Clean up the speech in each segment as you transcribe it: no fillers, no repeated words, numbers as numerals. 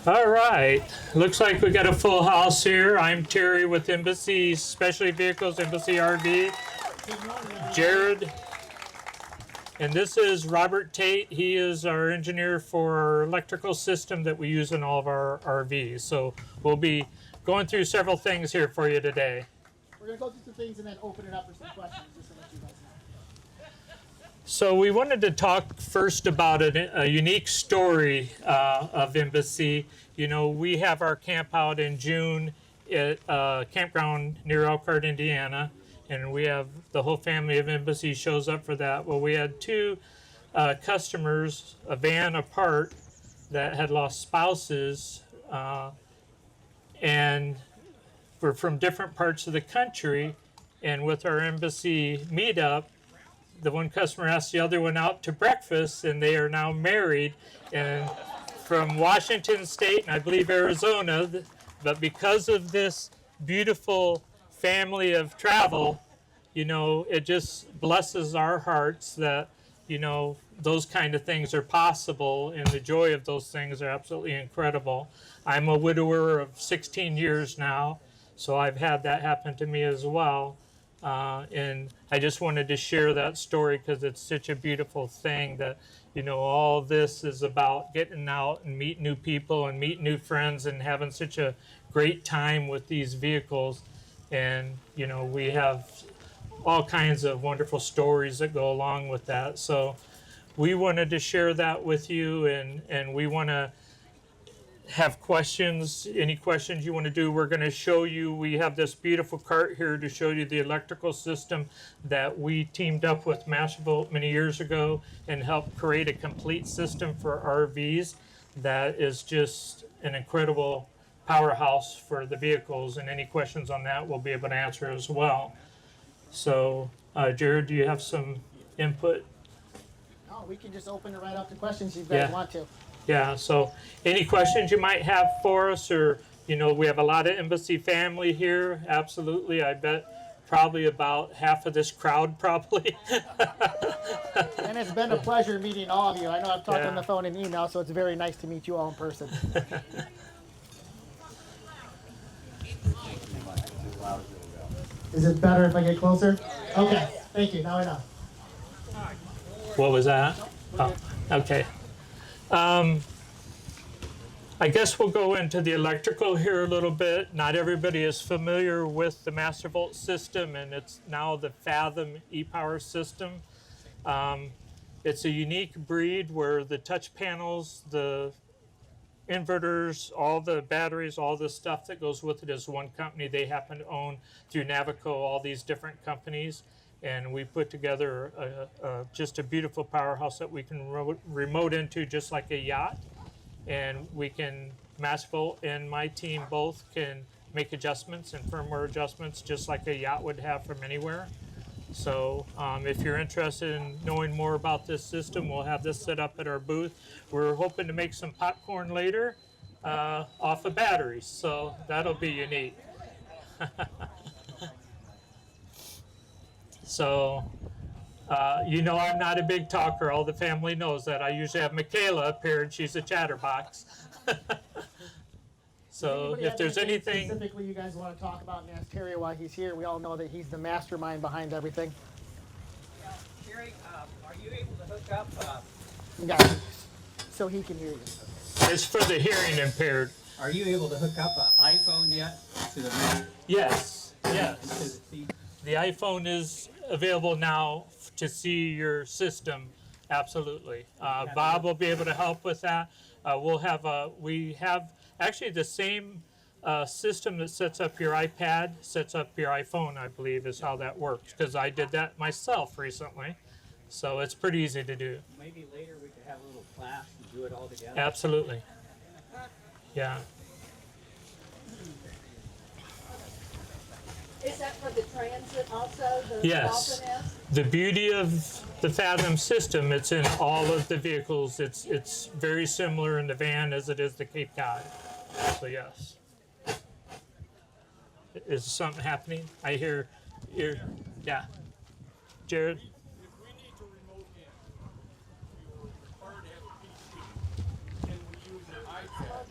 All right. Looks like we got a full house here. I'm Terry with Embassy Specialty Vehicles, Embassy RV. Jared. And this is Robert Tate. He is our engineer for our electrical system that we use in all of our RVs. So we'll be going through several things here for you today. We're going to go through some things and then open it up for some questions just to let you guys know. So we wanted to talk first about a unique story of Embassy. You know, we have our camp out in June at a campground near Elkhart, Indiana, and we have the whole family of Embassy shows up for that. Well, we had two customers, a van apart, that had lost spouses, and were from different parts of the country. And with our Embassy meetup, the one customer asked the other one out to breakfast, and they are now married and from Washington State and I believe Arizona. But because of this beautiful family of travel, you know, it just blesses our hearts that, you know, those kind of things are possible, and the joy of those things are absolutely incredible. I'm a widower of 16 years now, so I've had that happen to me as well. And I just wanted to share that story because it's such a beautiful thing that, you know, all this is about getting out and meet new people and meet new friends and having such a great time with these vehicles. And, you know, we have all kinds of wonderful stories that go along with that. So we wanted to share that with you, and we want to have questions, any questions you want to do. We're going to show you, we have this beautiful cart here to show you the electrical system that we teamed up with Mastervolt many years ago and helped create a complete system for RVs that is just an incredible powerhouse for the vehicles, and any questions on that we'll be able to answer as well. So Jared, do you have some input? No, we can just open it right up to questions if you guys want to. Yeah, so any questions you might have for us, or, you know, we have a lot of Embassy family here. Absolutely. I bet probably about half of this crowd probably. And it's been a pleasure meeting all of you. I know I've talked on the phone and email, so it's very nice to meet you all in person. Is it better if I get closer? Okay, thank you. Now I know. What was that? Oh, okay. I guess we'll go into the electrical here a little bit. Not everybody is familiar with the Mastervolt system, and it's now the Fathom e-Power system. It's a unique breed where the touch panels, the inverters, all the batteries, all the stuff that goes with it is one company. They happen to own through Navico all these different companies. And we put together just a beautiful powerhouse that we can remote into just like a yacht. And we can, Mastervolt and my team both can make adjustments and firmware adjustments just like a yacht would have from anywhere. So if you're interested in knowing more about this system, we'll have this set up at our booth. We're hoping to make some popcorn later off of batteries, so that'll be unique. So, you know, I'm not a big talker. All the family knows that. I usually have Michaela up here, and she's a chatterbox. So if there's anything specifically you guys want to talk about and ask Terry while he's here, we all know that he's the mastermind behind everything. Yeah, Terry, are you able to hook up? Yeah, so he can hear you. it's for the hearing impaired. Are you able to hook up an iPhone yet to the Mac? Yes, To yes. the TV? The iPhone is available now to see your system. Absolutely. Bob will be able to help with that. We have actually the same system that sets up your iPad, sets up your iPhone, I believe is how that works, because I did that myself recently. So it's pretty easy to do. Maybe later we could have a little class and do it all together. Absolutely. Yeah. Is that for the transit also, the Yes. dolphin is? The beauty of the Fathom system, it's in all of the vehicles. It's very similar in the van as it is the Cape Cod. So yes. Is something happening? I hear, yeah. Jared? If we need to remote in, we were required to have a PC. Can we use an iPad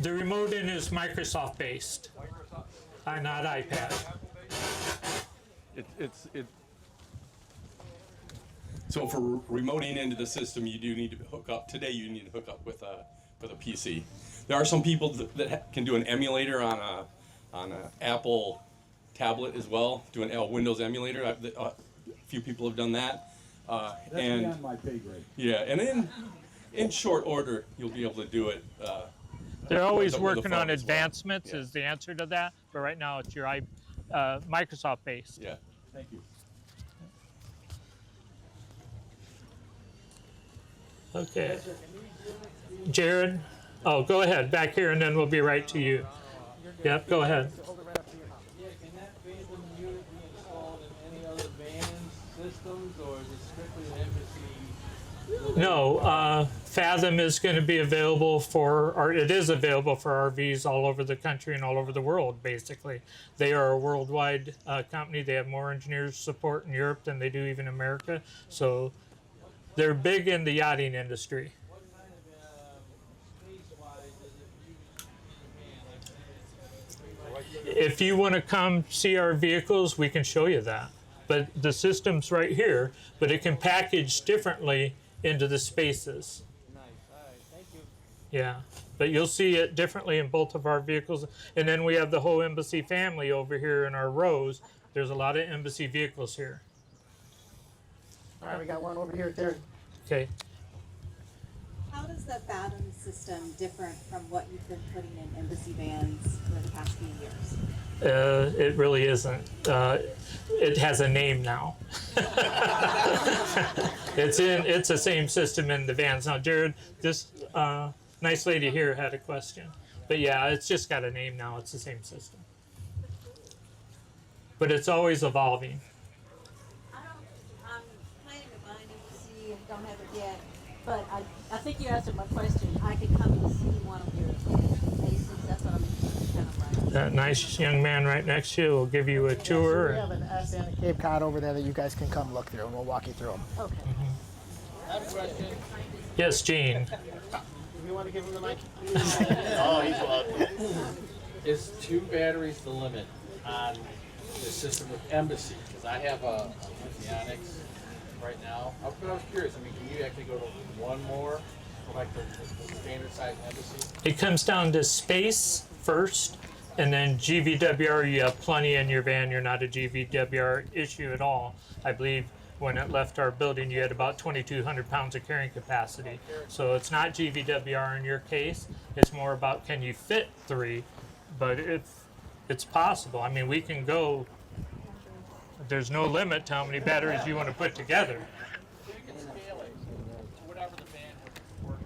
The remote in is Microsoft based, not iPad. So for remoting into the system, you do need to hook up. Today, you need to hook up with a PC. There are some people that can do an emulator on a Apple tablet as well, do an Windows emulator. A few people have done that. That's and beyond my pay grade. yeah, and in short order, you'll be able to do it. They're always with a working phone on as well. advancements Yeah. is the answer to that, but right now it's your Microsoft based. Yeah. Thank you. Okay. Jared? Oh, go ahead, back here, and then we'll be right to you. Yep, go ahead. Yeah, can that Fathom unit be installed in any other vans systems, or is it strictly an embassy? No, Fathom is going to be available or it is available for RVs all over the country and all over the world, basically. They are a worldwide company. They have more engineers support in Europe than they do even America. So they're big in the yachting industry. What kind of space-wise is it used in a van? If you want to come see our vehicles, we can show you that. But the system's right here, but it can package differently into the spaces. Nice, all right, thank you. Yeah, but you'll see it differently in both of our vehicles. And then we have the whole Embassy family over here in our rows. There's a lot of Embassy vehicles here. All right, we got one over here, Terry. Okay. How does the Fathom system different from what you've been putting in embassy vans for the past few years? It really isn't. It has a name now. It's the same system in the vans. Now, Jared, this nice lady here had a question. But yeah, it's just got a name now. It's the same system. But it's always evolving. I'm planning to buy an embassy and don't have it yet, but I think you answered my question. I could come and see one of your bases. That's what I'm kind of right. That nice young man right next to you will give you a We tour. have an S and a Cape Cod over there that you guys can come look through, and we'll walk you through them. Okay. I have a question. Yes, Gene. You want to give him the mic? Is 2 batteries the limit on the system with Embassy? Because I have a Lithionics right now. But I was curious, I mean, can you actually go to one more, for like the standard size Embassy? It comes down to space first, and then GVWR. You have plenty in your van. You're not a GVWR issue at all. I believe when it left our building, you had about 2,200 pounds of carrying capacity. So it's not GVWR in your case. It's more about can you fit 3, but it's possible. I mean, we can go. There's no limit to how many batteries you want to put together. So you can scale it to whatever the van would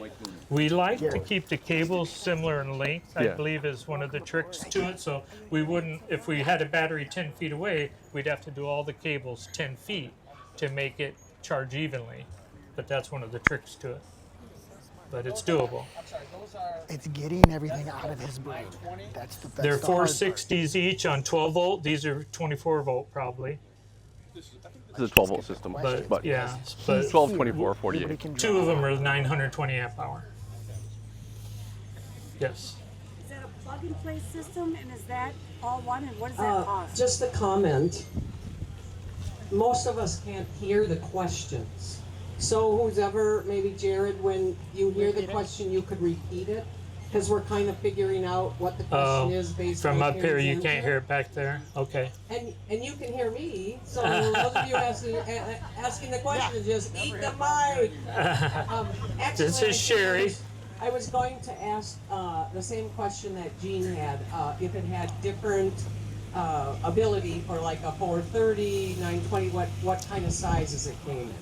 work. We like to keep the cables similar in length, I Yeah. believe is one of the tricks to it. So we wouldn't, if we had a battery 10 feet away, we'd have to do all the cables 10 feet to make it charge evenly. But that's one of the tricks to it. But it's doable. I'm sorry, those are It's getting everything out of his brain. That's They're the hard part. 460s each on 12 volt. These are 24 volt probably. This is a 12 volt system, But yeah, but 12, 24, Nobody 48. can two draw. of them are 920 amp hour. Yes. Is that a plug-and-play system, and is that all one, and what does that cost? Just a comment. Most of us can't hear the questions. So who's ever, maybe Jared, when you hear the question, you could repeat it? Because we're kind of figuring out what the question is based on From the up here, Karen's you answer. can't hear it back there. Okay. And you can hear me, so those of you asking the question, just eat the mic. Actually, This is Sherry. I was going to ask the same question that Gene had, if it had different ability for like a 430, 920, what kind of sizes it came in.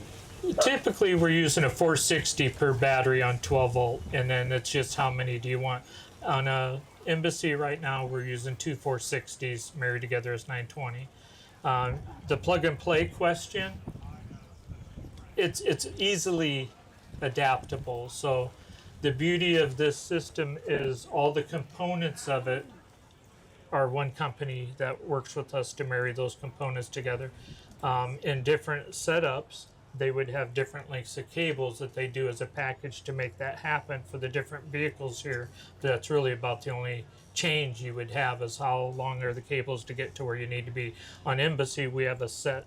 Typically, we're using a 460 per battery on 12 volt, and then it's just how many do you want. On a Embassy right now, we're using 2 460s married together as 920. The plug and play question, it's easily adaptable. So the beauty of this system is all the components of it are one company that works with us to marry those components together in different setups. they would have different lengths of cables that they do as a package to make that happen for the different vehicles here. That's really about the only change you would have, is how long are the cables to get to where you need to be. On Embassy, we have a set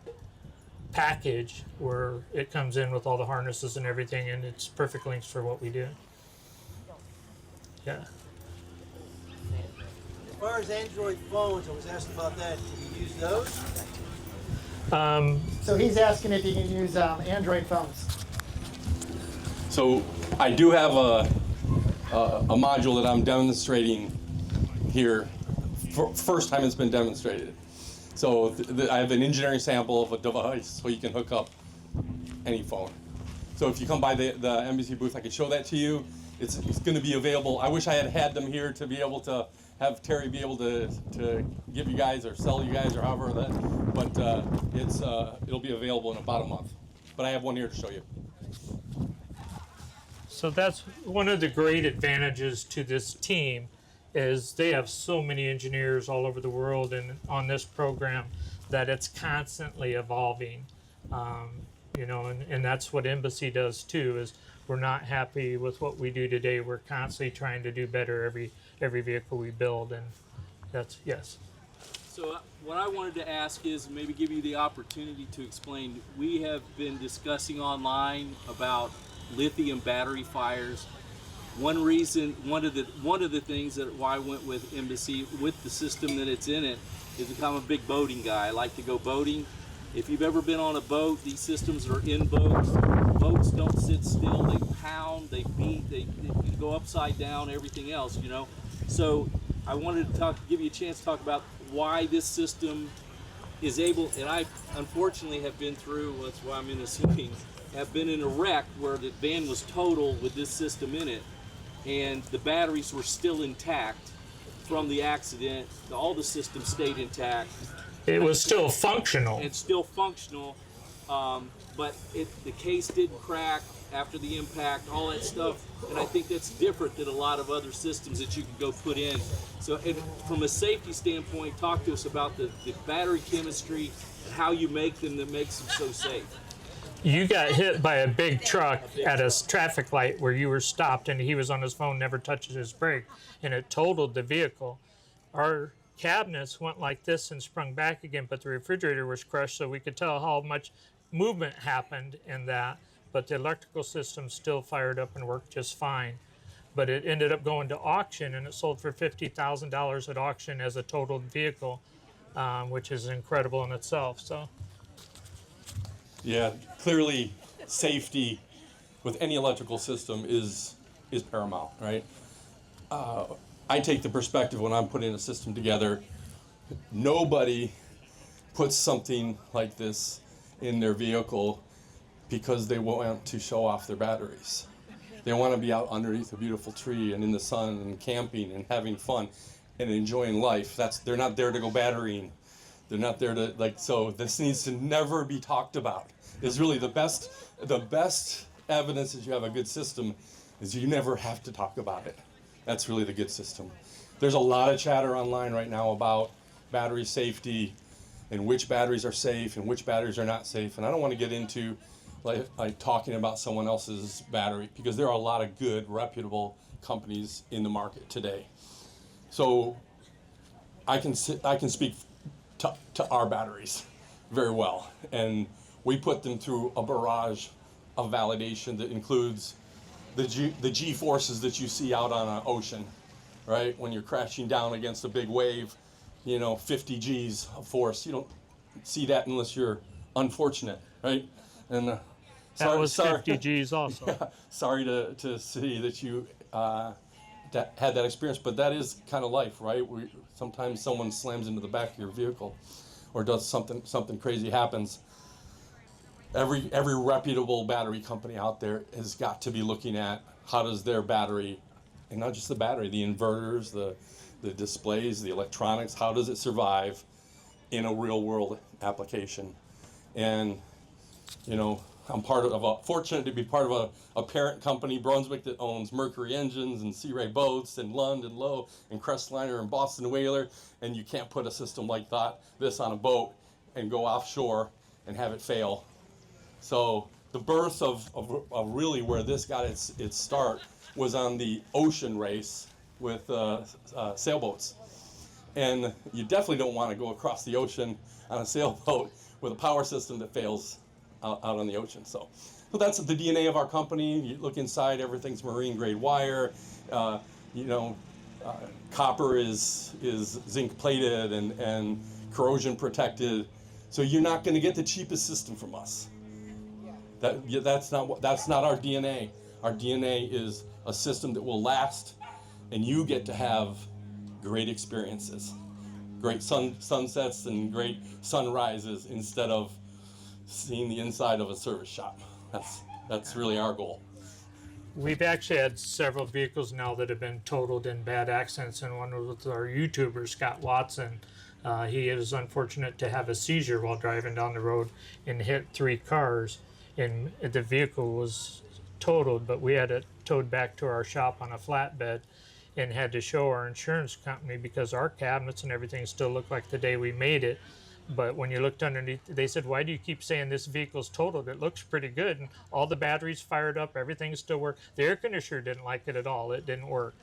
package where it comes in with all the harnesses and everything, and it's perfect lengths for what we do. Yeah. As far as Android phones, I was asked about that. Do you use those? So he's asking if you can use Android phones. So I do have a module that I'm demonstrating here. First time it's been demonstrated. So I have an engineering sample of a device so you can hook up any phone. So if you come by the embassy booth, I can show that to you. It's going to be available. I wish I had them here to be able to have Terry be able to give you guys or sell you guys or however that. But it'll be available in about a month. But I have one here to show you. So that's one of the great advantages to this team, is they have so many engineers all over the world and on this program that it's constantly evolving. And that's what Embassy does too, is we're not happy with what we do today. We're constantly trying to do better every vehicle we build, and that's, yes. So what I wanted to ask is maybe give you the opportunity to explain. We have been discussing online about lithium battery fires. One of the things that why I went with Embassy with the system that it's in it is because I'm a big boating guy. I like to go boating. If you've ever been on a boat, these systems are in boats. Boats don't sit still. They pound, they beat, they go upside down, everything else, you know. So I wanted to give you a chance to talk about why this system is able, and I unfortunately have been through, that's why I'm in this meeting, have been in a wreck where the van was totaled with this system in it, and the batteries were still intact from the accident. All the systems stayed intact. It was still functional. It's still functional, but the case didn't crack after the impact, all that stuff, and I think that's different than a lot of other systems that you can go put in. So from a safety standpoint, talk to us about the battery chemistry and how you make them that makes them so safe. You got hit by a big truck at a traffic light where you were stopped, and he was on his phone, never touches his brake, and it totaled the vehicle. Our cabinets went like this and sprung back again, but the refrigerator was crushed, so we could tell how much movement happened in that, but the electrical system still fired up and worked just fine. But it ended up going to auction, and it sold for $50,000 at auction as a totaled vehicle, which is incredible in itself. So. Yeah, clearly safety with any electrical system is paramount, right? I take the perspective when I'm putting a system together, nobody puts something like this in their vehicle because they want to show off their batteries. They want to be out underneath a beautiful tree and in the sun and camping and having fun and enjoying life. They're not there to go battering. They're not there to, so this needs to never be talked about. It's really the best evidence that you have a good system is you never have to talk about it. That's really the good system. There's a lot of chatter online right now about battery safety and which batteries are safe and which batteries are not safe. And I don't want to get into like talking about someone else's battery, because there are a lot of good, reputable companies in the market today. So I can speak to our batteries very well, and we put them through a barrage of validation that includes the G forces that you see out on an ocean, right? When you're crashing down against a big wave, 50 G's of force. You don't see that unless you're unfortunate, right? And that was 50 G's also. Yeah, sorry to see that you had that experience, but that is kind of life, right? Sometimes someone slams into the back of your vehicle or does something crazy happens. Every reputable battery company out there has got to be looking at how does their battery, and not just the battery, the inverters, the displays, the electronics, how does it survive in a real world application? And I'm fortunate to be part of a parent company, Brunswick, that owns Mercury Engines and Sea Ray Boats and Lund and Lowe and Crestliner and Boston Whaler, and you can't put a system like this on a boat and go offshore and have it fail. So the birth of really where this got its start was on the ocean race with sailboats. And you definitely don't want to go across the ocean on a sailboat with a power system that fails out on the ocean. So that's the DNA of our company. You look inside, everything's marine grade wire. Copper is zinc plated and corrosion protected. So you're not going to get the cheapest system from us. That's not our DNA. Our DNA is a system that will last, and you get to have great experiences, great sunsets and great sunrises instead of seeing the inside of a service shop. That's really our goal. We've actually had several vehicles now that have been totaled in bad accidents, and one was with our YouTuber, Scott Watson. He is unfortunate to have a seizure while driving down the road and hit 3 cars, and the vehicle was totaled, but we had it towed back to our shop on a flatbed and had to show our insurance company because our cabinets and everything still look like the day we made it. But when you looked underneath, they said, "Why do you keep saying this vehicle's totaled? It looks pretty good." And all the batteries fired up, everything still worked. The air conditioner didn't like it at all. It didn't work.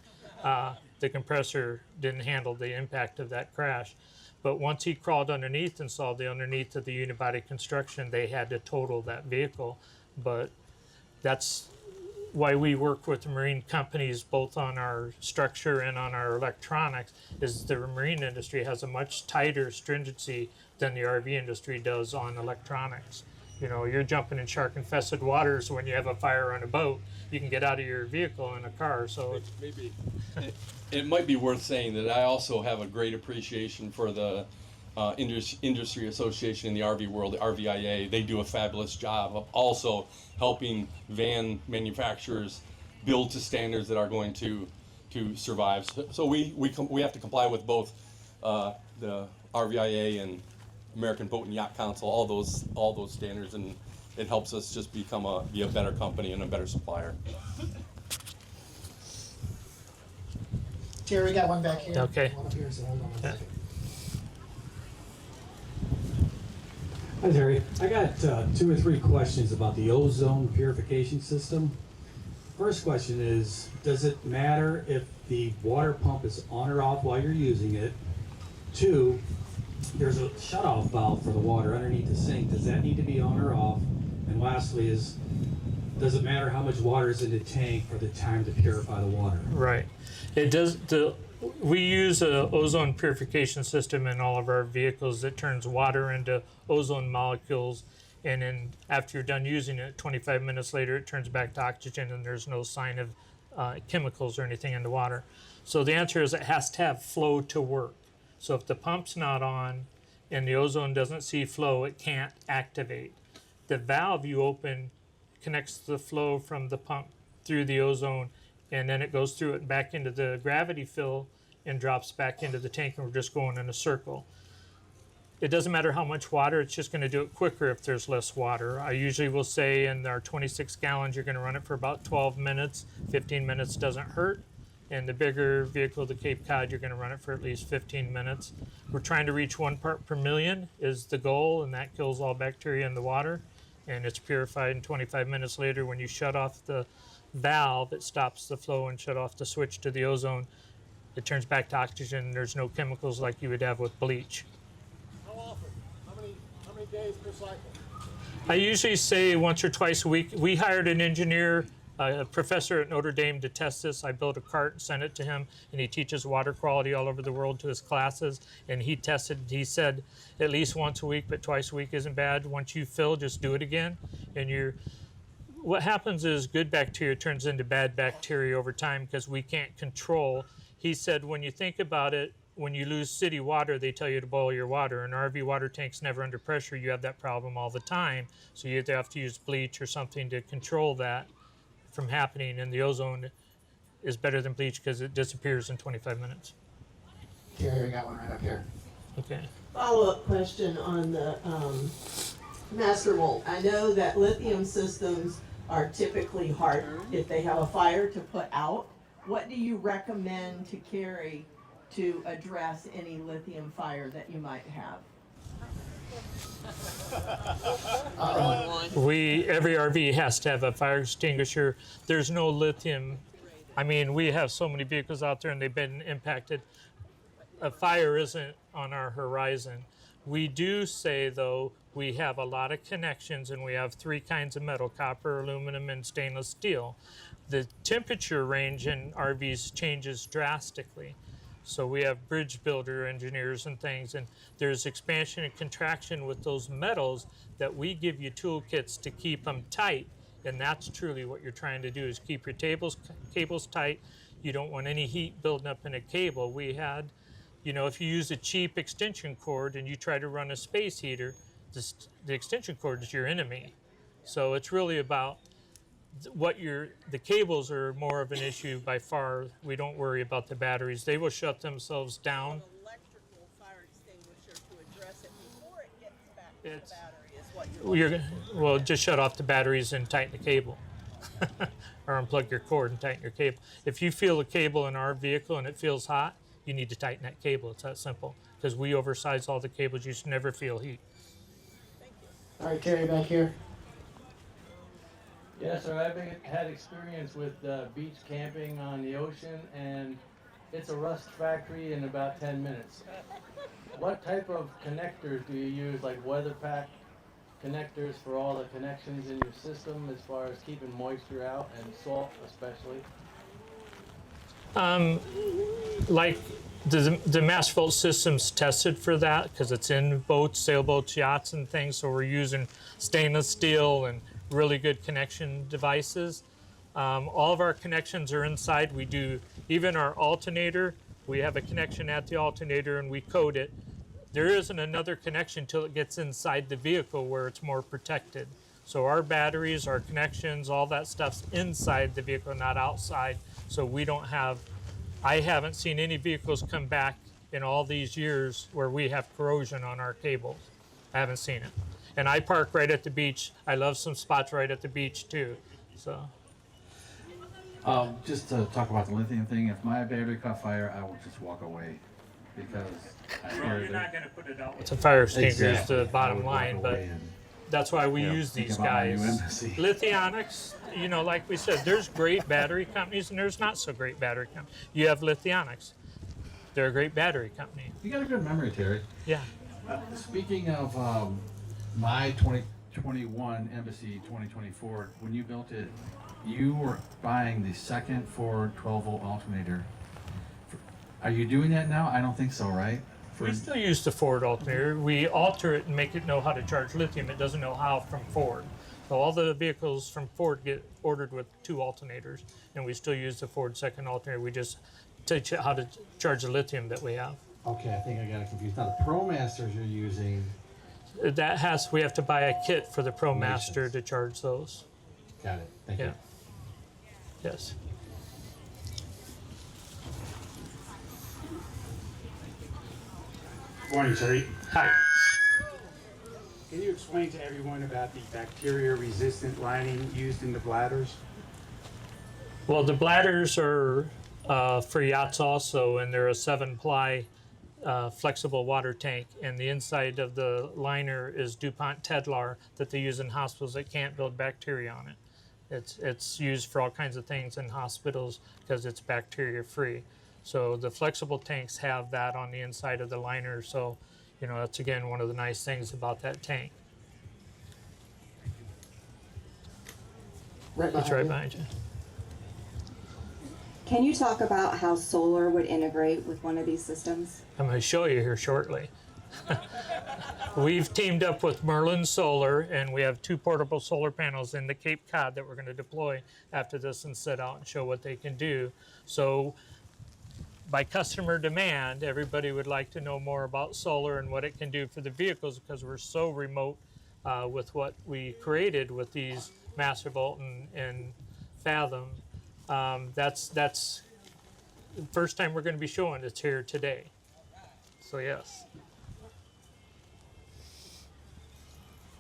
The compressor didn't handle the impact of that crash. But once he crawled underneath and saw the underneath of the unibody construction, they had to total that vehicle. But that's why we work with marine companies both on our structure and on our electronics, is the marine industry has a much tighter stringency than the RV industry does on electronics. You know, you're jumping in shark-infested waters when you have a fire on a boat. You can get out of your vehicle in a car, so maybe it might be worth saying that I also have a great appreciation for the industry association in the RV world, the RVIA. They do a fabulous job of also helping van manufacturers build to standards that are going to survive. So we have to comply with both the RVIA and American Boat and Yacht Council, all those standards, and it helps us just be a better company and a better supplier. Terry, we got one back here. okay. One up here, so hold on a Yeah. second. Hi Terry, I got 2 or 3 questions about the ozone purification system. First question is, does it matter if the water pump is on or off while you're using it? 2, there's a shutoff valve for the water underneath the sink. Does that need to be on or off? And lastly is, does it matter how much water is in the tank for the time to purify the water? Right. It does. We use a ozone purification system in all of our vehicles that turns water into ozone molecules, and then after you're done using it, 25 minutes later, it turns back to oxygen, and there's no sign of chemicals or anything in the water. So the answer is it has to have flow to work. So if the pump's not on and the ozone doesn't see flow, it can't activate. The valve you open connects the flow from the pump through the ozone, and then it goes through it back into the gravity fill and drops back into the tank, and we're just going in a circle. It doesn't matter how much water, it's just going to do it quicker if there's less water. I usually will say in our 26 gallons, you're going to run it for about 12 minutes. 15 minutes doesn't hurt. And the bigger vehicle, the Cape Cod, you're going to run it for at least 15 minutes. We're trying to reach 1 part per million is the goal, and that kills all bacteria in the water. And it's purified in 25 minutes later. When you shut off the valve, it stops the flow, and shut off the switch to the ozone, it turns back to oxygen. There's no chemicals like you would have with bleach. How often? How many days per cycle? I usually say once or twice a week. We hired an engineer, a professor at Notre Dame, to test this. I built a cart and sent it to him, and he teaches water quality all over the world to his classes. And he tested, he said at least once a week, but twice a week isn't bad. Once you fill, just do it again. And what happens is good bacteria turns into bad bacteria over time because we can't control. He said when you think about it, when you lose city water, they tell you to boil your water. An RV water tank's never under pressure. You have that problem all the time. So you either have to use bleach or something to control that from happening. And the ozone is better than bleach because it disappears in 25 minutes. Terry, we got one right up here. Okay. Follow-up question on the master mold. I know that lithium systems are typically harder if they have a fire to put out. What do you recommend to carry to address any lithium fire that you might have? Every RV has to have a fire extinguisher. There's no lithium. I mean, we have so many vehicles out there and they've been impacted. A fire isn't on our horizon. We do say, though, we have a lot of connections and we have 3 kinds of metal: copper, aluminum, and stainless steel. The temperature range in RVs changes drastically. So we have bridge builder engineers and things, and there's expansion and contraction with those metals that we give you toolkits to keep them tight. And that's truly what you're trying to do, is keep your cables tight. You don't want any heat building up in a cable. We had, if you use a cheap extension cord and you try to run a space heater, the extension cord is your enemy. So it's really about the cables are more of an issue by far. We don't worry about the batteries. They will shut themselves down. Electrical fire extinguisher to address it before it gets back to It's- the battery is what you're Well, just shut off the batteries and tighten the cable. Or unplug your cord and tighten your cable. If you feel a cable in our vehicle and it feels hot, you need to tighten that cable. It's that simple. Because we oversize all the cables. You should never feel heat. All right, Terry, back here. Yes, sir. I've had experience with beach camping on the ocean, and it's a rust factory in about 10 minutes. What type of connectors do you use, like weather pack connectors for all the connections in your system as far as keeping moisture out and salt especially? Like the mass volt system's tested for that because it's in boats, sailboats, yachts, and things. So we're using stainless steel and really good connection devices. All of our connections are inside. We do even our alternator. We have a connection at the alternator and we code it. There isn't another connection till it gets inside the vehicle where it's more protected. So our batteries, our connections, all that stuff's inside the vehicle, not outside. So we don't have, I haven't seen any vehicles come back in all these years where we have corrosion on our cables. I haven't seen it. And I park right at the beach. I love some spots right at the beach too. So. Just to talk about the lithium thing, if my battery caught fire, I will just walk away because You're not going to put it out with a fire extinguisher is the bottom line, but that's why we use these guys. Lithionics, like we said, there's great battery companies and there's not so great battery companies. You have Lithionics. They're a great battery company. You got a good memory, Terry. Yeah. Speaking of my 2021 Embassy 2024, when you built it, you were buying the second Ford 12-volt alternator. Are you doing that now? I don't think so, right? We still use the Ford alternator. We alter it and make it know how to charge lithium. It doesn't know how from Ford. So all the vehicles from Ford get ordered with 2 alternators, and we still use the Ford second alternator. We just teach it how to charge the lithium that we have. Okay, I think I got it confused. Now the ProMasters you're using. We have to buy a kit for the ProMaster to charge those. Got it. Thank you. Yes. Morning, Terry. Hi. Can you explain to everyone about the bacteria-resistant lining used in the bladders? Well, the bladders are for yachts also, and they're a 7-ply flexible water tank. And the inside of the liner is DuPont Tedlar that they use in hospitals that can't build bacteria on it. It's used for all kinds of things in hospitals because it's bacteria-free. So the flexible tanks have that on the inside of the liner. So, that's again one of the nice things about that tank. It's right behind you. Can you talk about how solar would integrate with one of these systems? I'm going to show you here shortly. We've teamed up with Merlin Solar, and we have 2 portable solar panels in the Cape Cod that we're going to deploy after this and set out and show what they can do. So by customer demand, everybody would like to know more about solar and what it can do for the vehicles because we're so remote with what we created with these Master Volt and Fathom. That's the first time we're going to be showing it's here today. So yes.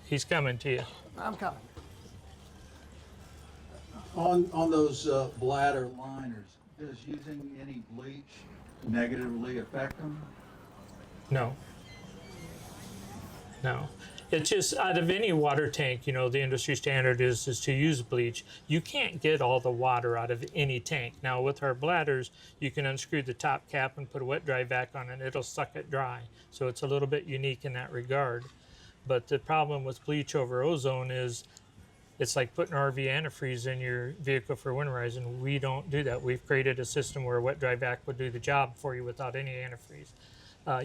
He's coming to you. I'm coming. On those bladder liners, does using any bleach negatively affect them? No. No. It's just out of any water tank, you know, the industry standard is to use bleach. You can't get all the water out of any tank. Now with our bladders, you can unscrew the top cap and put a wet dry vac on it and it'll suck it dry. So it's a little bit unique in that regard. But the problem with bleach over ozone is it's like putting RV antifreeze in your vehicle for winterizing. We don't do that. We've created a system where a wet dry vac would do the job for you without any antifreeze.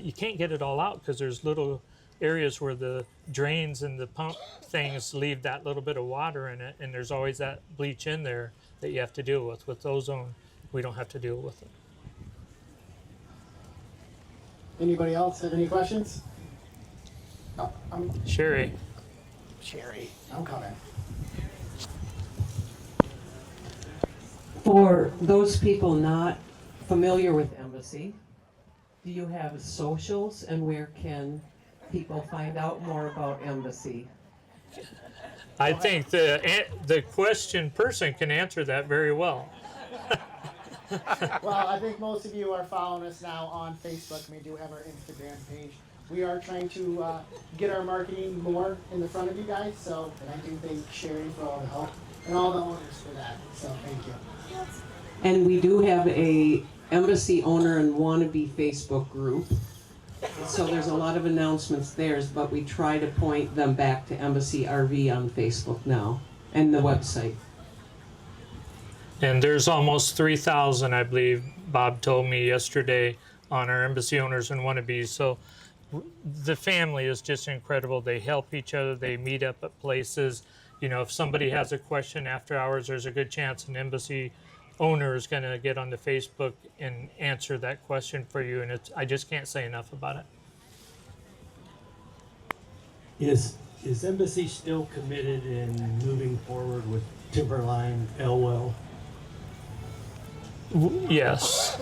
You can't get it all out because there's little areas where the drains and the pump things leave that little bit of water in it, and there's always that bleach in there that you have to deal with. With ozone, we don't have to deal with it. Anybody else have any questions? No, Sherry. Sherry, I'm coming. For those people not familiar with Embassy, do you have socials, and where can people find out more about Embassy? I think the question person can answer that very well. Well, I think most of you are following us now on Facebook. We do have our Instagram page. We are trying to get our marketing more in the front of you guys, so and I do thank Sherry for all the help and all the owners for that, so thank you. And we do have a Embassy owner and wannabe Facebook group. So there's a lot of announcements there, but we try to point them back to Embassy RV on Facebook now and the website. And there's almost 3,000, I believe, Bob told me yesterday, on our Embassy owners and wannabes. So the family is just incredible. They help each other. They meet up at places. You know, if somebody has a question after hours, there's a good chance an Embassy owner is going to get on the Facebook and answer that question for you. And I just can't say enough about it. Is Embassy still committed in moving forward with Timberline, Elwell? Yes.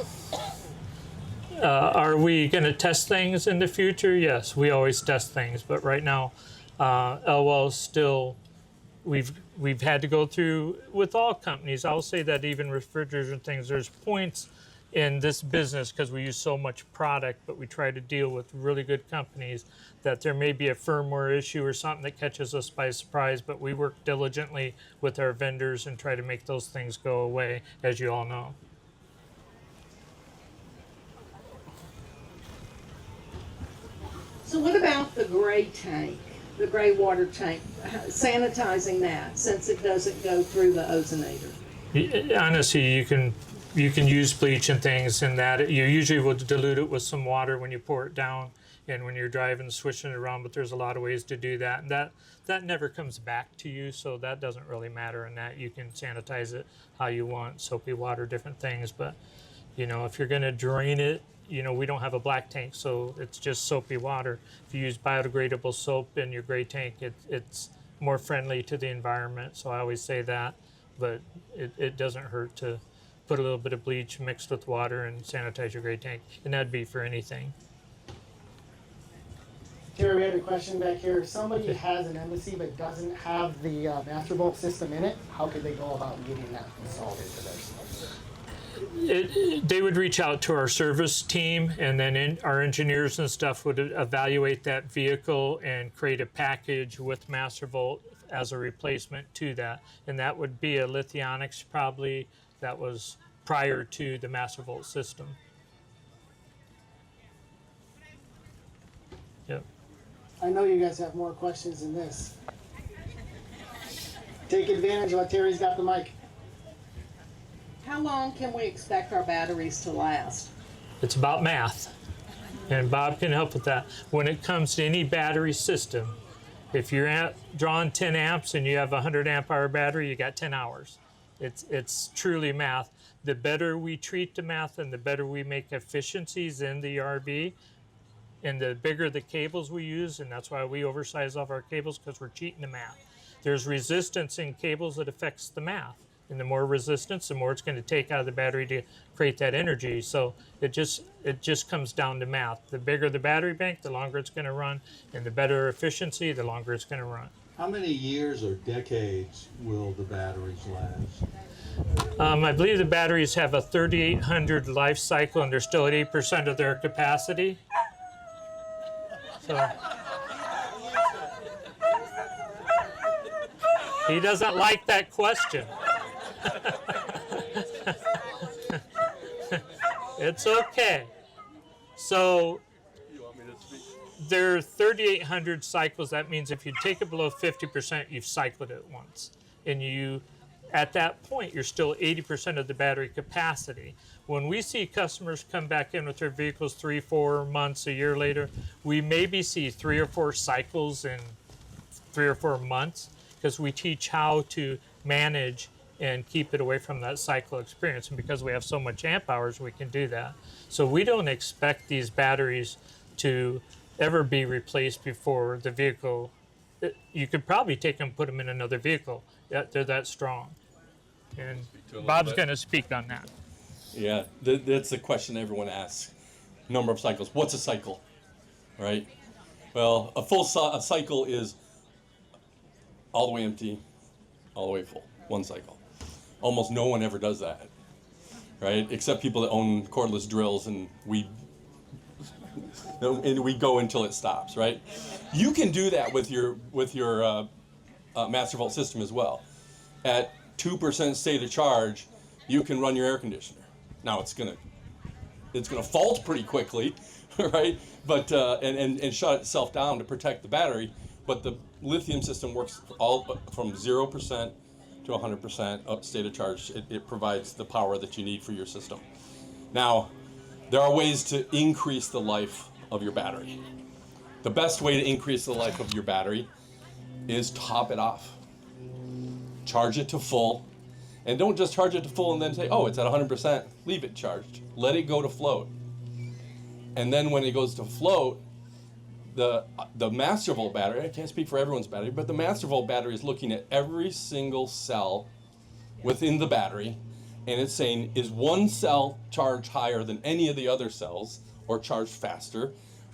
Are we going to test things in the future? Yes, we always test things. But right now, Elwell's still, we've had to go through, with all companies, I'll say that even refrigerators and things, there's points in this business because we use so much product, but we try to deal with really good companies that there may be a firmware issue or something that catches us by surprise, but we work diligently with our vendors and try to make those things go away, as you all know. So what about the gray tank, the gray water tank, sanitizing that since it doesn't go through the ozonator? Honestly, you can use bleach and things in that. You usually will dilute it with some water when you pour it down and when you're driving, switching it around, but there's a lot of ways to do that. And that never comes back to you, so that doesn't really matter in that. You can sanitize it how you want, soapy water, different things. But, you know, if you're going to drain it, you know, we don't have a black tank, so it's just soapy water. If you use biodegradable soap in your gray tank, it's more friendly to the environment, so I always say that. But it doesn't hurt to put a little bit of bleach mixed with water and sanitize your gray tank, and that'd be for anything. Terry, we had a question back here. If somebody has an Embassy but doesn't have the master vault system in it, how could they go about getting that installed into their system? They would reach out to our service team, and then our engineers and stuff would evaluate that vehicle and create a package with Master Volt as a replacement to that. And that would be a Lithionics probably that was prior to the Master Volt system. Yep. I know you guys have more questions than this. Take advantage while Terry's got the mic. How long can we expect our batteries to last? It's about math, and Bob can help with that. When it comes to any battery system, if you're drawing 10 amps and you have a 100 amp hour battery, you got 10 hours. It's truly math. The better we treat the math and the better we make efficiencies in the RV, and the bigger the cables we use, and that's why we oversize all of our cables, because we're cheating the math. There's resistance in cables that affects the math. And the more resistance, the more it's going to take out of the battery to create that energy. So it just comes down to math. The bigger the battery bank, the longer it's going to run, and the better efficiency, the longer it's going to run. How many years or decades will the batteries last? I believe the batteries have a 3,800 life cycle, and they're still at 8% of their capacity. So He doesn't like that question. It's okay. So there are 3,800 cycles. That means if you take it below 50%, you've cycled it once. And you, at that point, you're still 80% of the battery capacity. When we see customers come back in with their vehicles 3, 4 months, a year later, we maybe see 3 or 4 cycles in 3 or 4 months, because we teach how to manage and keep it away from that cycle experience. And because we have so much amp hours, we can do that. So we don't expect these batteries to ever be replaced before the vehicle. You could probably take them and put them in another vehicle. They're that strong. And Bob's going to speak on that. Yeah, that's the question everyone asks. Number of cycles. What's a cycle? Right? Well, a cycle is all the way empty, all the way full. One cycle. Almost no one ever does that. Right? Except people that own cordless drills, and we go until it stops, right? You can do that with your Master Volt system as well. At 2% state of charge, you can run your air conditioner. Now it's gonna fault pretty quickly, right? But and shut itself down to protect the battery. But the lithium system works all from 0% to 100% state of charge. It provides the power that you need for your system. Now, there are ways to increase the life of your battery. The best way to increase the life of your battery is top it off. Charge it to full. And don't just charge it to full and then say, oh, it's at 100%. Leave it charged. Let it go to float. And then when it goes to float, the Master Volt battery, I can't speak for everyone's battery, but the Master Volt battery is looking at every single cell within the battery, and it's saying, is one cell charged higher than any of the other cells, or charged faster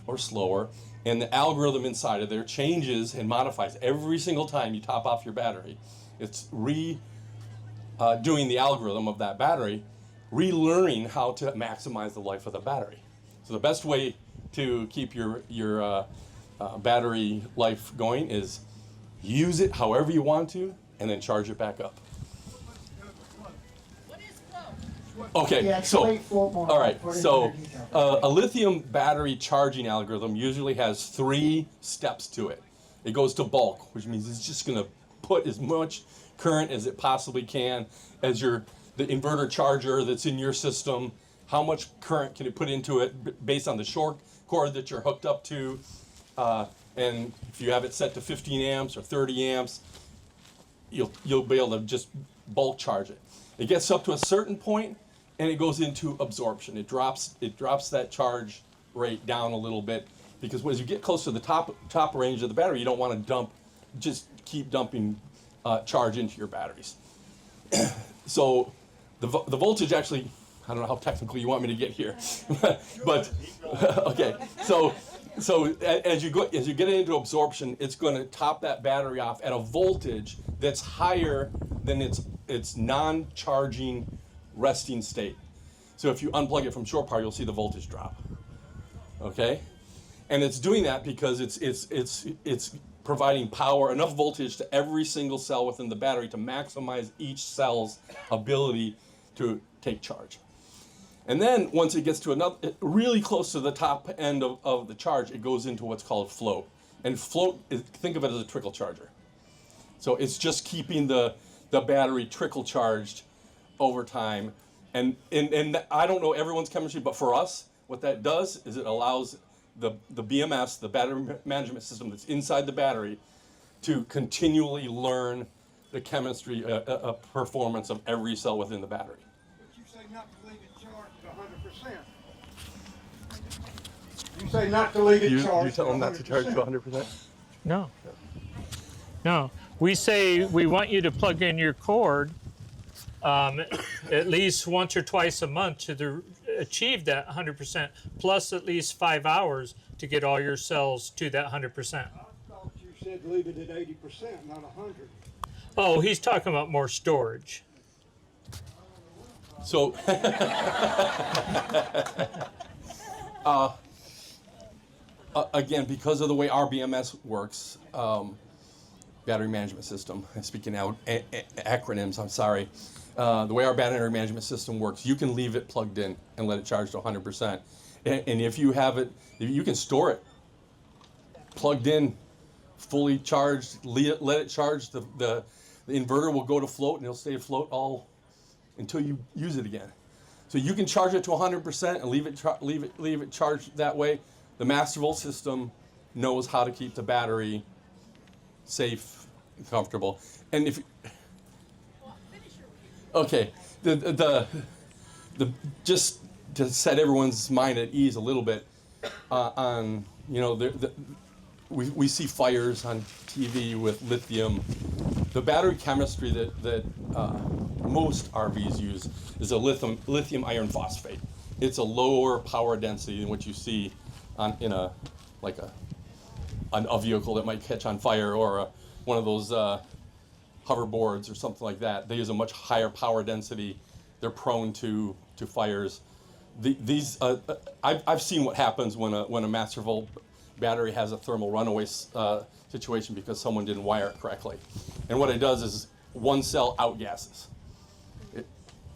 or slower? And the algorithm inside of there changes and modifies every single time you top off your battery. It's doing the algorithm of that battery, relearning how to maximize the life of the battery. So the best way to keep your battery life going is use it however you want to, and then charge it back up. Okay, Yeah, so explain float more. all right, According so to your detail. a lithium battery charging algorithm usually has 3 steps to it. It goes to bulk, which means it's just going to put as much current as it possibly can as the inverter charger that's in your system. How much current can it put into it based on the short cord that you're hooked up to? And if you have it set to 15 amps or 30 amps, you'll be able to just bulk charge it. It gets up to a certain point, and it goes into absorption. It drops that charge rate down a little bit, because as you get close to the top range of the battery, you don't want to just keep dumping charge into your batteries. So the voltage actually, I don't know how technical you want me to get here, but okay. So as you get into absorption, it's going to top that battery off at a voltage that's higher than its non-charging resting state. So if you unplug it from shore power, you'll see the voltage drop. Okay, and it's doing that because it's providing power, enough voltage to every single cell within the battery to maximize each cell's ability to take charge. And then once it gets to really close to the top end of the charge, it goes into what's called float. And float, think of it as a trickle charger. So it's just keeping the battery trickle charged over time. And I don't know everyone's chemistry, but for us, what that does is it allows the BMS, the battery management system that's inside the battery, to continually learn the chemistry, performance of every cell within the battery. But you say not to leave it charged to 100%. You say not to leave it charged. You tell them not to charge to 100%? No. We say we want you to plug in your cord at least once or twice a month to achieve that 100%, plus at least 5 hours to get all your cells to that 100%. I thought you said leave it at 80%, not 100. Oh, he's talking about more storage. So, again, because of the way our BMS works, battery management system. Speaking out acronyms, I'm sorry. The way our battery management system works, you can leave it plugged in and let it charge to 100%. And if you have it, you can store it plugged in, fully charged, let it charge. The inverter will go to float, and it'll stay afloat all until you use it again. So you can charge it to 100% and leave it charged that way. The master volt system knows how to keep the battery safe and comfortable. And if okay, the just to set everyone's mind at ease a little bit, on, you know, we see fires on TV with lithium. The battery chemistry that most RVs use is a lithium iron phosphate. It's a lower power density than what you see in a vehicle that might catch on fire, or one of those hoverboards or something like that. They use a much higher power density. They're prone to fires. I've seen what happens when a master volt battery has a thermal runaway situation because someone didn't wire it correctly. And what it does is one cell outgasses.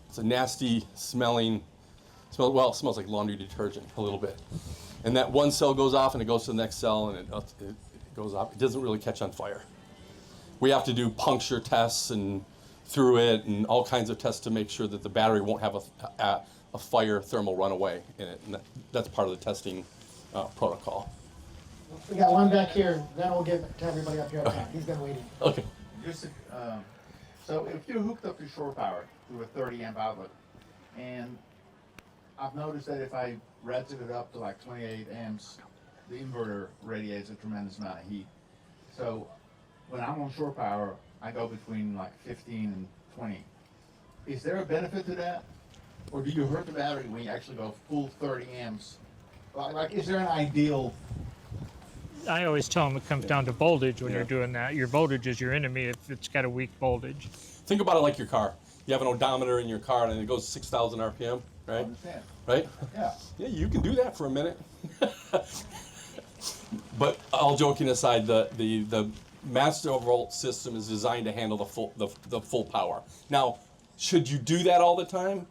It's a nasty smelling, well, it smells like laundry detergent a little bit. And that one cell goes off and it goes to the next cell, and it goes off. It doesn't really catch on fire. We have to do puncture tests and through it and all kinds of tests to make sure that the battery won't have a fire thermal runaway in it. And that's part of the testing protocol. We got one back here, then we'll give it to everybody up here. Okay. He's been waiting. Okay. So if you're hooked up to shore power through a 30 amp outlet, and I've noticed that if I ratchet it up to like 28 amps, the inverter radiates a tremendous amount of heat. So when I'm on shore power, I go between like 15 and 20. Is there a benefit to that? Or do you hurt the battery when you actually go full 30 amps? Like, is there an ideal? I always tell them it comes down to voltage when you're doing that. Your voltage is your enemy if it's got a weak voltage. Think about it like your car. You have an odometer in your car and it goes 6,000 RPM, right? I understand. Right? Yeah. Yeah, you can do that for a minute. But all joking aside, the master volt system is designed to handle the full power. Now, should you do that all the time?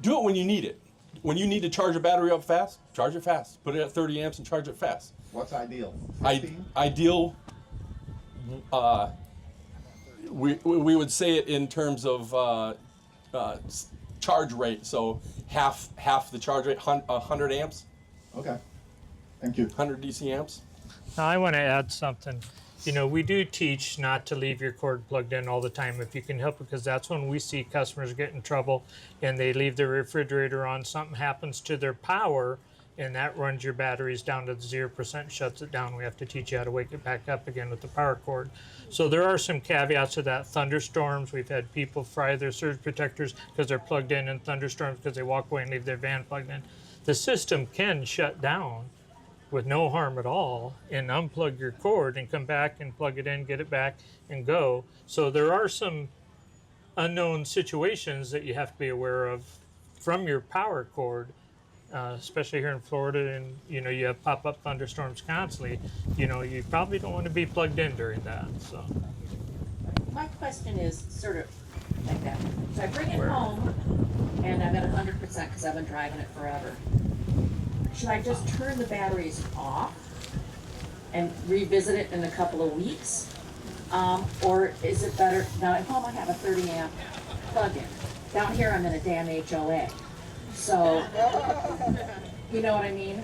Do it when you need it. When you need to charge a battery up fast, charge it fast. Put it at 30 amps and charge it fast. What's ideal? Ideal. We would say it in terms of charge rate. So half the charge rate, 100 amps. Okay. Thank you. 100 DC amps. Now I want to add something. You know, we do teach not to leave your cord plugged in all the time if you can help it, because that's when we see customers get in trouble and they leave their refrigerator on. Something happens to their power and that runs your batteries down to 0%, shuts it down. We have to teach you how to wake it back up again with the power cord. So there are some caveats to that. Thunderstorms, we've had people fry their surge protectors because they're plugged in thunderstorms because they walk away and leave their van plugged in. The system can shut down with no harm at all and unplug your cord and come back and plug it in, get it back and go. So there are some unknown situations that you have to be aware of from your power cord, especially here in Florida, and you know, you have pop-up thunderstorms constantly. You know, you probably don't want to be plugged in during that. So my question is sort of like that. So I bring it home and I'm at 100% because I've been driving it forever. Should I just turn the batteries off and revisit it in a couple of weeks? Or is it better, now at home I have a 30 amp plug-in. Down here I'm in a damn HOA. So, you know what I mean?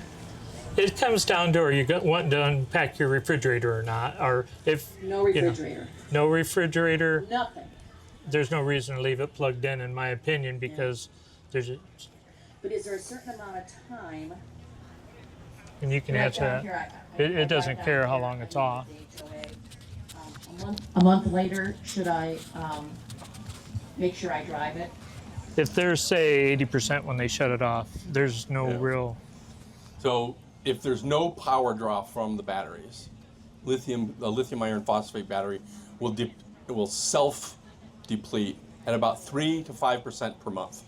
it comes down to, are you wanting to unpack your refrigerator or not? Or if no refrigerator, you know, no refrigerator, nothing. There's no reason to leave it plugged in my opinion, because there's a. But is there a certain amount of time? And you can answer that. It doesn't care how long it's off. A month later, should I make sure I drive it? If there's, say, 80% when they shut it off, there's no real. So if there's no power draw from the batteries, the lithium iron phosphate battery will self-deplete at about 3 to 5% per month.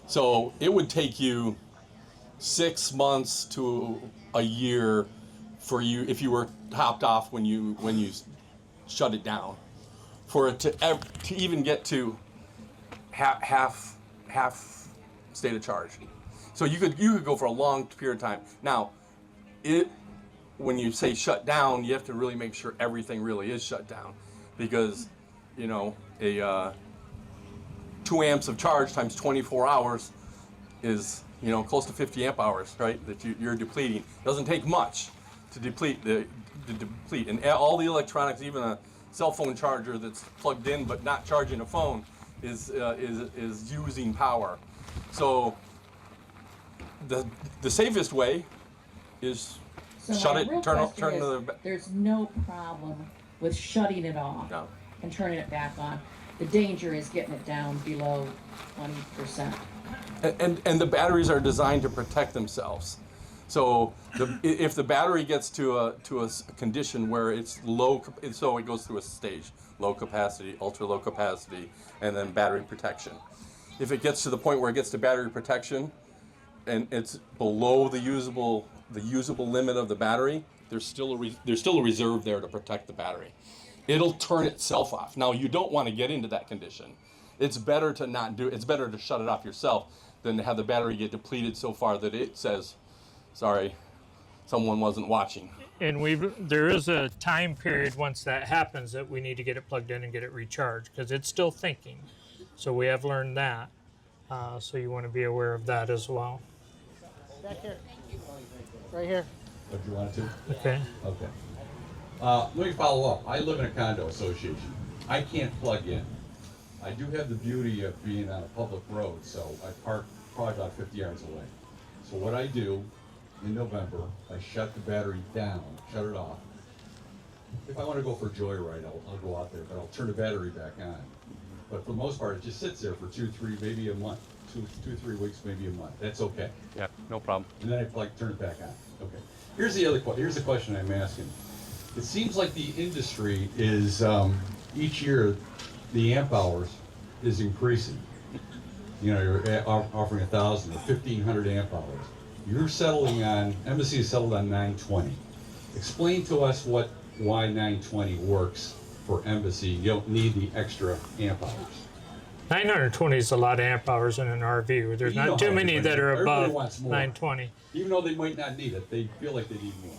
So it would take you 6 months to a year for you, if you were topped off when you shut it down for it to even get to half state of charge. So you could go for a long period of time. Now, when you say shut down, you have to really make sure everything really is shut down, because a 2 amps of charge times 24 hours is close to 50 amp hours, right? That you're depleting. It doesn't take much to deplete and all the electronics, even a cell phone charger that's plugged in but not charging a phone, is using power. So the safest way is shut it, turn the. There's no problem with shutting it off and turning it back on. The danger is getting it down below 20%. And the batteries are designed to protect themselves. So if the battery gets to a condition where it's low, so it goes through a stage: low capacity, ultra low capacity, and then battery protection. If it gets to the point where it gets to battery protection, and it's below the usable limit of the battery, there's still a reserve there to protect the battery. It'll turn itself off. Now, you don't want to get into that condition. It's better to not do. It's better to shut it off yourself than to have the battery get depleted so far that it says, "Sorry, someone wasn't watching." And there is a time period once that happens that we need to get it plugged in and get it recharged, because it's still thinking. So we have learned that. So you want to be aware of that as well. Back here. Right here. What, you want to? Okay. Okay. Let me follow up. I live in a condo association. I can't plug in. I do have the beauty of being on a public road, so I park probably about 50 yards away. So what I do in November, I shut the battery down, shut it off. If I want to go for a joyride, I'll go out there, but I'll turn the battery back on. But for the most part, it just sits there for 2, 3, maybe a month. 2, 3 weeks, maybe a month. That's okay. Yeah, no problem. And then I turn it back on. Okay. Here's the question I'm asking. It seems like the industry is each year the amp hours is increasing. You're offering 1,000 or 1,500 amp hours. You're settling on, Embassy is settled on 920. Explain to us why 920 works for Embassy. You don't need the extra amp hours. 920 is a lot of amp hours in an RV. There's not too many that are above 920. Even though they might not need it, they feel like they need more.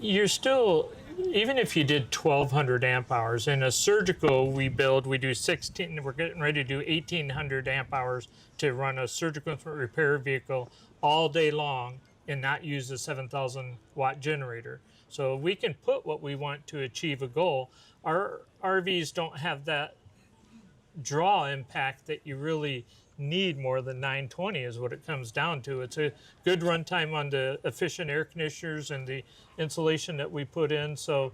You're still, even if you did 1,200 amp hours, in a surgical we do 16, we're getting ready to do 1,800 amp hours to run a surgical instrument repair vehicle all day long and not use a 7,000 watt generator. So we can put what we want to achieve a goal. Our RVs don't have that draw impact that you really need more than 920 is what it comes down to. It's a good runtime on the efficient air conditioners and the insulation that we put in. So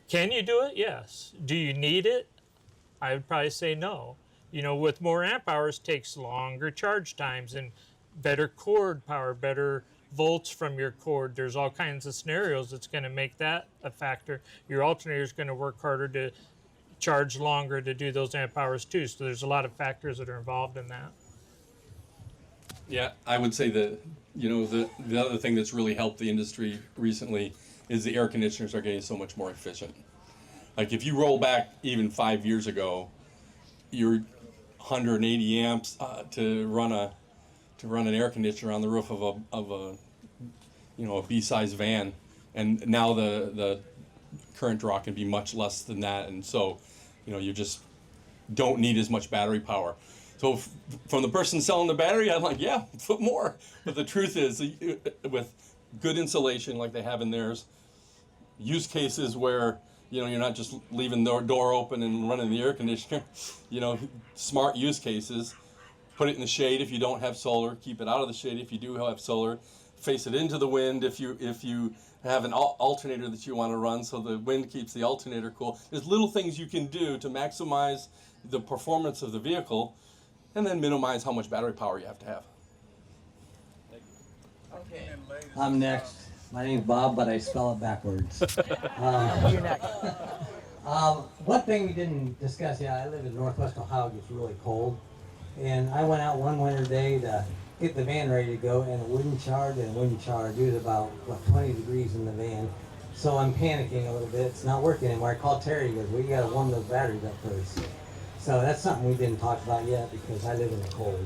can you do it? Yes. Do you need it? I would probably say no. With more amp hours takes longer charge times and better cord power, better volts from your cord. There's all kinds of scenarios that's going to make that a factor. Your alternator is going to work harder to charge longer to do those amp hours too. So there's a lot of factors that are involved in that. Yeah, I would say that the other thing that's really helped the industry recently is the air conditioners are getting so much more efficient. Like if you roll back even 5 years ago, you're 180 amps to run an air conditioner on the roof of a B-size van, and now the current draw can be much less than that, and so you just don't need as much battery power. So from the person selling the battery, I'm like, yeah, put more. But the truth is, with good insulation like they have in theirs, use cases where you're not just leaving the door open and running the air conditioner, smart use cases. Put it in the shade if you don't have solar. Keep it out of the shade if you do have solar. Face it into the wind if you have an alternator that you want to run, so the wind keeps the alternator cool. There's little things you can do to maximize the performance of the vehicle and then minimize how much battery power you have to have. Okay. I'm next. My name's Bob, but I spell it backwards. You're next. One thing we didn't discuss, I live in Northwest Ohio, it gets really cold. And I went out one winter day to get the van ready to go, and it wouldn't charge. It was about, 20 degrees in the van. So I'm panicking a little bit. It's not working anymore. I called Terry. He goes, "We got to warm those batteries up first." So that's something we didn't talk about yet because I live in the cold.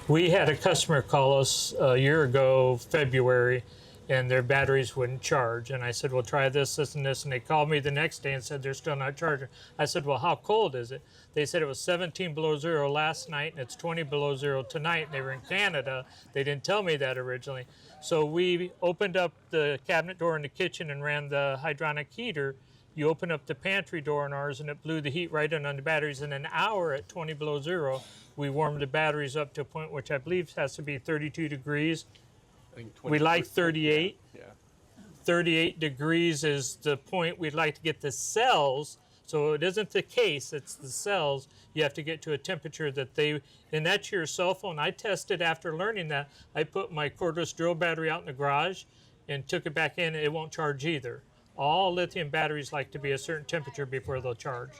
We had a customer call us a year ago, February, and their batteries wouldn't charge. And I said, well, try this, this, and this. And they called me the next day and said they're still not charging. I said, well, how cold is it? They said it was 17 below zero last night and it's 20 below zero tonight. And they were in Canada. They didn't tell me that originally. So we opened up the cabinet door in the kitchen and ran the hydronic heater. You open up the pantry door in ours and it blew the heat right in on the batteries. In an hour at 20 below zero, we warmed the batteries up to a point which I believe has to be 32 degrees. I think We like 38. Yeah. 38 degrees is the point we'd like to get the cells. So it isn't the case, it's the cells. You have to get to a temperature that they, and that's your cell phone. I tested after learning that. I put my cordless drill battery out in the garage and took it back in. It won't charge either. All lithium batteries like to be a certain temperature before they'll charge.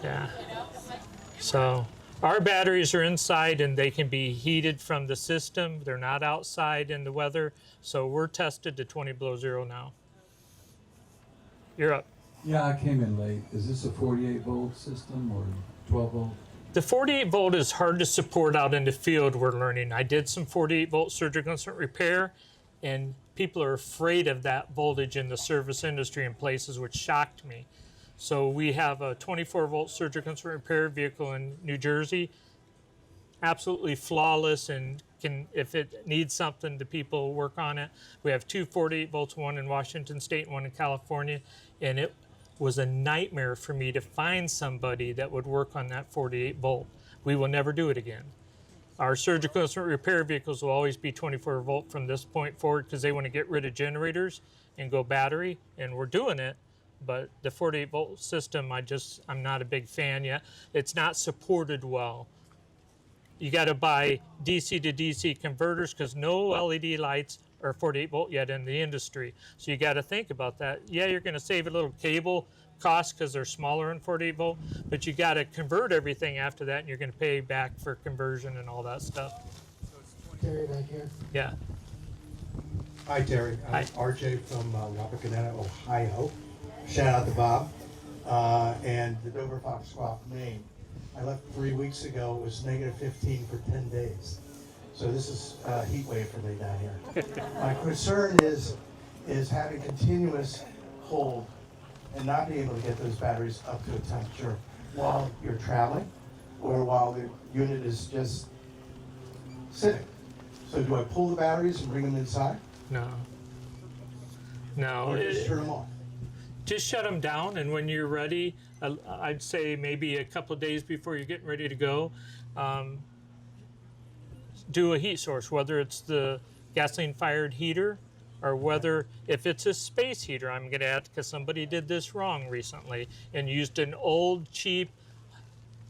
Yeah. So our batteries are inside and they can be heated from the system. They're not outside in the weather. So we're tested to 20 below zero now. You're up. Yeah, I came in late. Is this a 48 volt system or 12 volt? The 48 volt is hard to support out in the field, we're learning. I did some 48 volt surgical instrument repair, and people are afraid of that voltage in the service industry in places, which shocked me. So we have a 24 volt surgical instrument repair vehicle in New Jersey, absolutely flawless, and can, if it needs something, the people work on it. We have two 48 volts, one in Washington State and one in California, and it was a nightmare for me to find somebody that would work on that 48 volt. We will never do it again. Our surgical instrument repair vehicles will always be 24 volt from this point forward because they want to get rid of generators and go battery, and we're doing it. But the 48 volt system, I'm not a big fan yet. It's not supported well. You got to buy DC to DC converters because no LED lights are 48 volt yet in the industry. So you got to think about that. Yeah, you're going to save a little cable cost because they're smaller in 48 volt, but you got to convert everything after that, and you're going to pay back for conversion and all that stuff. Terry back here. Yeah. Hi, Terry. I'm RJ from Wapakoneta, Ohio. Shout out to Bob and the Dover Foxcroft, Maine. I left 3 weeks ago. It was -15 for 10 days. So this is a heat wave for me down here. My concern is having continuous cold and not being able to get those batteries up to a temperature while you're traveling or while the unit is just sitting. So do I pull the batteries and bring them inside? No. No. Or just turn them off? Just shut them down, and when you're ready, I'd say maybe a couple of days before you're getting ready to go, do a heat source, whether it's the gasoline-fired heater or whether, if it's a space heater, I'm going to add, because somebody did this wrong recently and used an old, cheap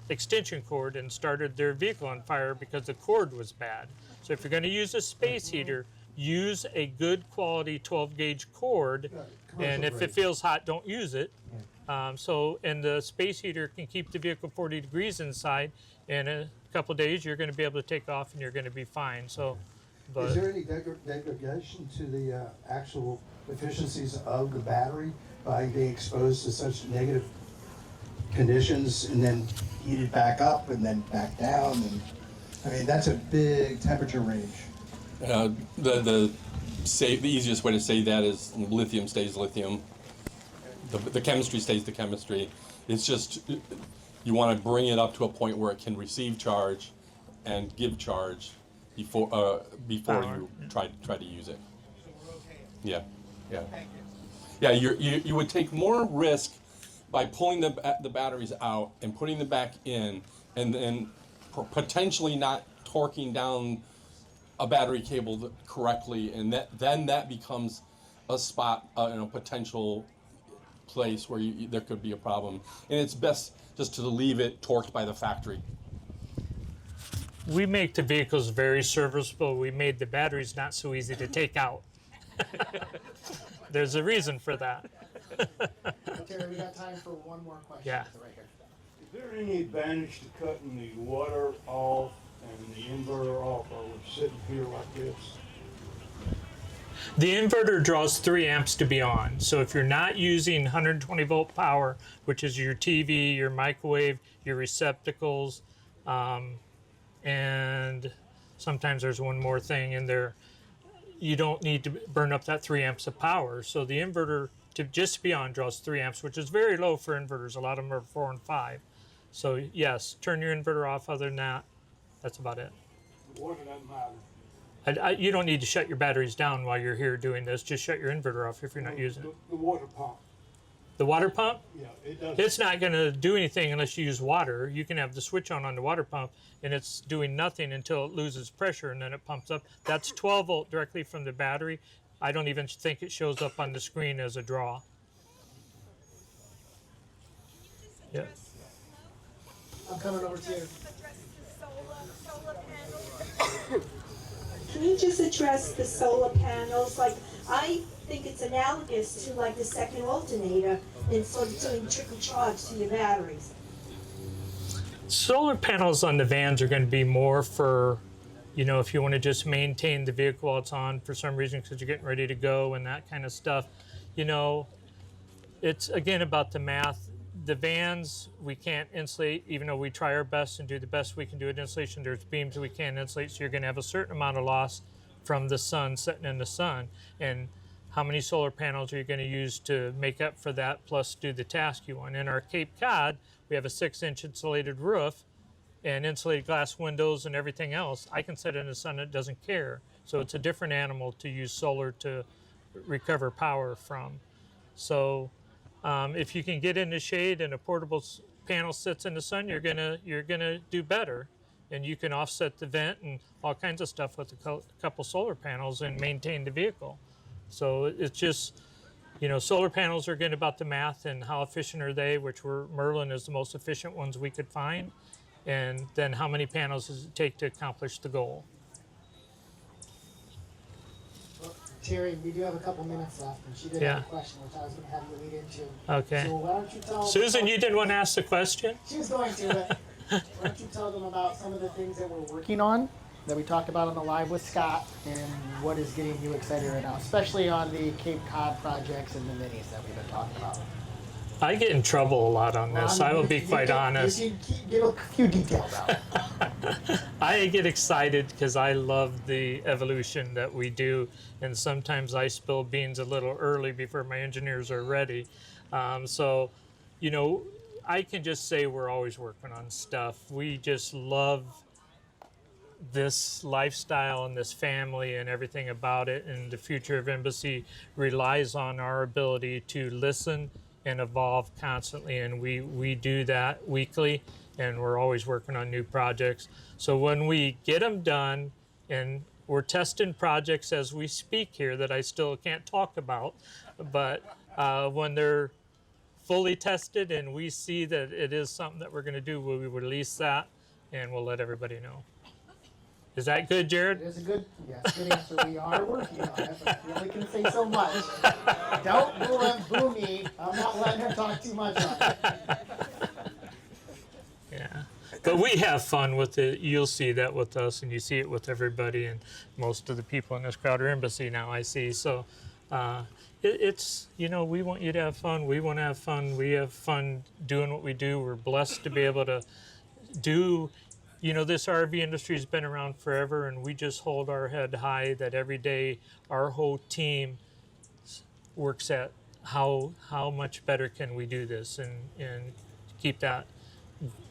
extension cord and started their vehicle on fire because the cord was bad. So if you're going to use a space heater, use a good quality 12 gauge cord, and if it feels hot, don't use it. And the space heater can keep the vehicle 40 degrees inside. In a couple of days, you're going to be able to take off and you're going to be fine. So, but is there any degradation to the actual efficiencies of the battery by being exposed to such negative conditions and then heated back up and then back down? And I mean, that's a big temperature range. The easiest way to say that is lithium stays lithium. The chemistry stays the chemistry. It's just you want to bring it up to a point where it can receive charge and give charge before you try to use it. Yeah. You would take more risk by pulling the batteries out and putting them back in, and then potentially not torquing down a battery cable correctly, and then that becomes a spot in a potential place where there could be a problem. And it's best just to leave it torqued by the factory. we make the vehicles very serviceable. We made the batteries not so easy to take out. There's a reason for that. Terry, we got time for one more question. Yeah. Right here. Is there any advantage to cutting the water off and the inverter off, or we're sitting here like this. The inverter draws 3 amps to be on. So if you're not using 120 volt power, which is your TV, your microwave, your receptacles, and sometimes there's one more thing in there, you don't need to burn up that 3 amps of power. So the inverter just to be on draws 3 amps, which is very low for inverters. A lot of them are 4 and 5. So yes, turn your inverter off. Other than that, that's about it. The water doesn't matter. You don't need to shut your batteries down while you're here doing this. Just shut your inverter off if you're not using it. The water pump. The water pump? Yeah, it does. It's not going to do anything unless you use water. You can have the switch on the water pump, and it's doing nothing until it loses pressure, and then it pumps up. That's 12 volt directly from the battery. I don't even think it shows up on the screen as a draw. Yeah. I'm coming over to you. Can you just address the solar panels? Like, I think it's analogous to like the second alternator and sort of doing trickle charge to your batteries. Solar panels on the vans are going to be more for, you know, if you want to just maintain the vehicle while it's on for some reason because you're getting ready to go and that kind of stuff. You know, it's again about the math. The vans, we can't insulate, even though we try our best and do the best we can do at insulation. There's beams that we can't insulate, so you're going to have a certain amount of loss from the sun, sitting in the sun. And how many solar panels are you going to use to make up for that, plus do the task you want? In our Cape Cod, we have a 6-inch insulated roof and insulated glass windows and everything else. I can sit in the sun, it doesn't care. So it's a different animal to use solar to recover power from. So if you can get in the shade and a portable panel sits in the sun, you're gonna do better, and you can offset the vent and all kinds of stuff with a couple solar panels and maintain the vehicle. So it's just, you know, solar panels are again about the math and how efficient are they, which Merlin is the most efficient ones we could find, and then how many panels does it take to accomplish the goal. Terry, we do have a couple minutes left, and she did have a question, which I was going to have you lead into. Okay. So why don't you tell Susan, you didn't want to ask the question? She was going to, but why don't you tell them about some of the things that we're working on, that we talked about on the live with Scott, and what is getting you excited right now, especially on the Cape Cod projects and the minis that we've been talking about. I get in trouble a lot on this. I will be quite honest. You can get a few details out. I get excited because I love the evolution that we do, and sometimes I spill beans a little early before my engineers are ready. So, you know, I can just say we're always working on stuff. We just love this lifestyle and this family and everything about it, and the future of Embassy relies on our ability to listen and evolve constantly, and we do that weekly, and we're always working on new projects. So when we get them done, and we're testing projects as we speak here that I still can't talk about, but when they're fully tested and we see that it is something that we're going to do, we'll release that and we'll let everybody know. Is that good, Jared? It is a good, yes, good answer. We are working on it, but I really can say so much. Don't boo me. I'm not letting her talk too much on it. Yeah, but we have fun with it. You'll see that with us, and you see it with everybody, and most of the people in this crowd are Embassy now, I see. So it's, you know, we want you to have fun. We want to have fun. We have fun doing what we do. We're blessed to be able to do. You know, this RV industry has been around forever, and we just hold our head high that every day our whole team works at how much better can we do this and keep that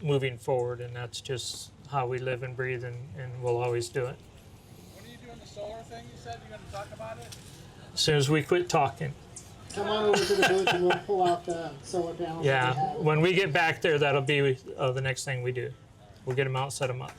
moving forward, and that's just how we live and breathe, and we'll always do it. When are you doing the solar thing you said you're going to talk about it? As soon as we quit talking. Come on over to the booth and we'll pull out the solar panels. Yeah, when we get back there, that'll be the next thing we do. We'll get them out, set them up.